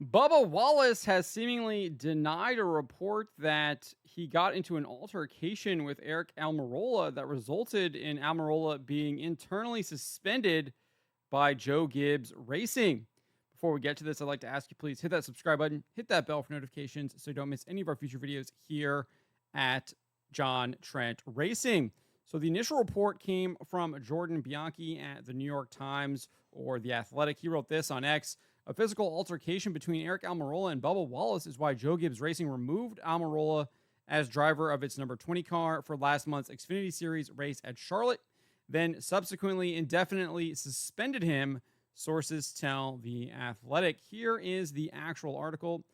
Bubba Wallace has seemingly denied a report that he got into an altercation with Aric Almirola that resulted in Almirola being internally suspended by Joe Gibbs Racing. Before we get to this, I'd like to ask you please hit that subscribe button, hit that bell for notifications so you don't miss any of our future videos here at John Trent Racing. So the initial report came from Jordan Bianchi at the New York Times or The Athletic. He wrote this on X. A physical altercation between Aric Almirola and Bubba Wallace is why Joe Gibbs Racing removed Almirola as driver of its number 20 car for last month's Xfinity Series race at Charlotte, then subsequently indefinitely suspended him, sources tell The Athletic. Here is the actual article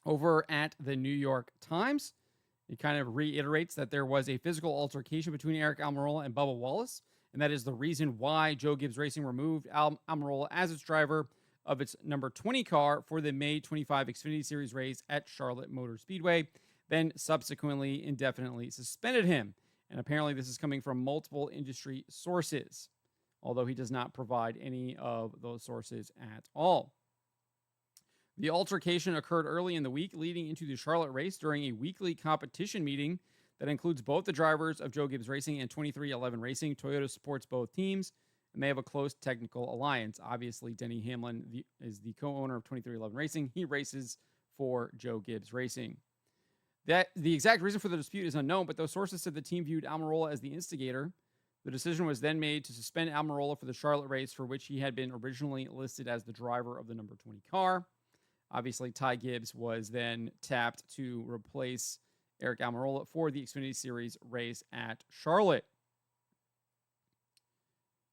over at the New York Times. It kind of reiterates that there was a physical altercation between Aric Almirola and Bubba Wallace, and that is the reason why Joe Gibbs Racing removed Almirola as its driver of its number 20 car for the May 25 Xfinity Series race at Charlotte Motor Speedway, then subsequently indefinitely suspended him. And apparently this is coming from multiple industry sources, although he does not provide any of those sources at all. The altercation occurred early in the week leading into the Charlotte race during a weekly competition meeting that includes both the drivers of Joe Gibbs Racing and 2311 Racing. Toyota supports both teams, and they have a close technical alliance. Obviously, Denny Hamlin is the co-owner of 2311 Racing. He races for Joe Gibbs Racing. The exact reason for the dispute is unknown, but those sources said the team viewed Almirola as the instigator. The decision was then made to suspend Almirola for the Charlotte race, for which he had been originally listed as the driver of the number 20 car. Obviously, Ty Gibbs was then tapped to replace Aric Almirola for the Xfinity Series race at Charlotte.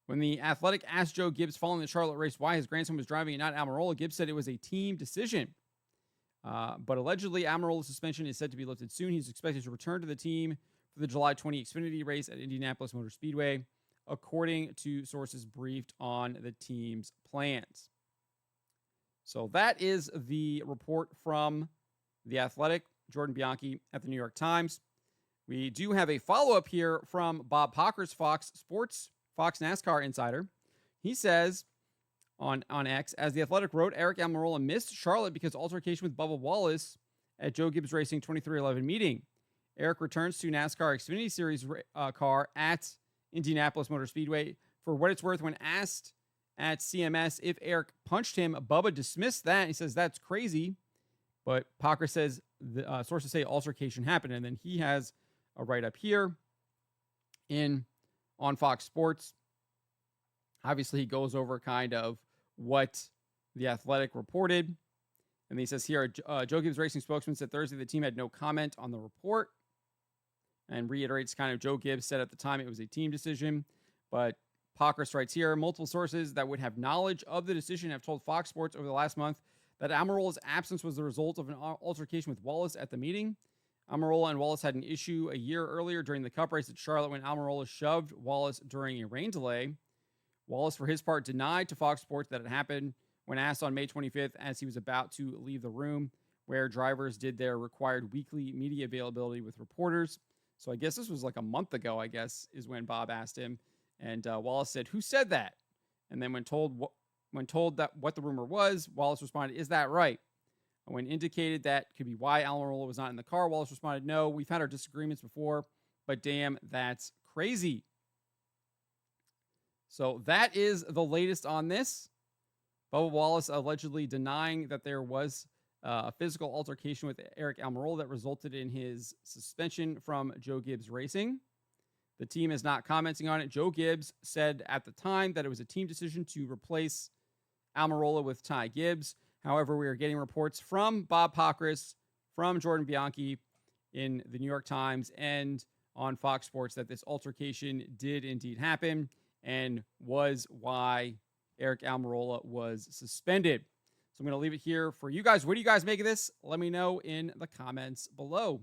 When the Athletic asked Joe Gibbs following the Charlotte race why his grandson was driving and not Almirola, Gibbs said it was a team decision. But allegedly, Almirola's suspension is said to be lifted soon. He's expected to return to the team for the July 20 Xfinity race at Indianapolis Motor Speedway, according to sources briefed on the team's plans. So that is the report from The Athletic, Jordan Bianchi at the New York Times. We do have a follow-up here from Bob Pockrass, Fox NASCAR insider. He says on X, as The Athletic wrote, Aric Almirola missed Charlotte because altercation with Bubba Wallace at Joe Gibbs Racing 2311 meeting. Aric returns to NASCAR Xfinity Series car at Indianapolis Motor Speedway. For what it's worth, when asked at CMS if Aric punched him, Bubba dismissed that. He says that's crazy. But Pockrass says the sources say altercation happened. And then he has a write-up here on Fox Sports. Obviously, he goes over kind of what The Athletic reported. And he says here, Joe Gibbs Racing spokesman said Thursday the team had no comment on the report and reiterates kind of Joe Gibbs said at the time it was a team decision. But Pockrass writes here, multiple sources that would have knowledge of the decision have told Fox Sports over the last month that Almirola's absence was the result of an altercation with Wallace at the meeting. Almirola and Wallace had an issue a year earlier during the Cup race at Charlotte when Almirola shoved Wallace during a rain delay. Wallace, for his part, denied to Fox Sports that it happened when asked on May 25th as he was about to leave the room where drivers did their required weekly media availability with reporters. So I guess this was like a month ago, I guess, is when Bob asked him. And Wallace said, "Who said that?" And then when told that what the rumor was, Wallace responded, "Is that right?" And when indicated that could be why Almirola was not in the car, Wallace responded, "No, we've had our disagreements before, but damn, that's crazy." So that is the latest on this. Bubba Wallace allegedly denying that there was a physical altercation with Aric Almirola that resulted in his suspension from Joe Gibbs Racing. The team is not commenting on it. Joe Gibbs said at the time that it was a team decision to replace Almirola with Ty Gibbs. However, we are getting reports from Bob Pockrass, from Jordan Bianchi in the New York Times and on Fox Sports that this altercation did indeed happen and was why Aric Almirola was suspended. So I'm going to leave it here for you guys. What do you guys make of this? Let me know in the comments below.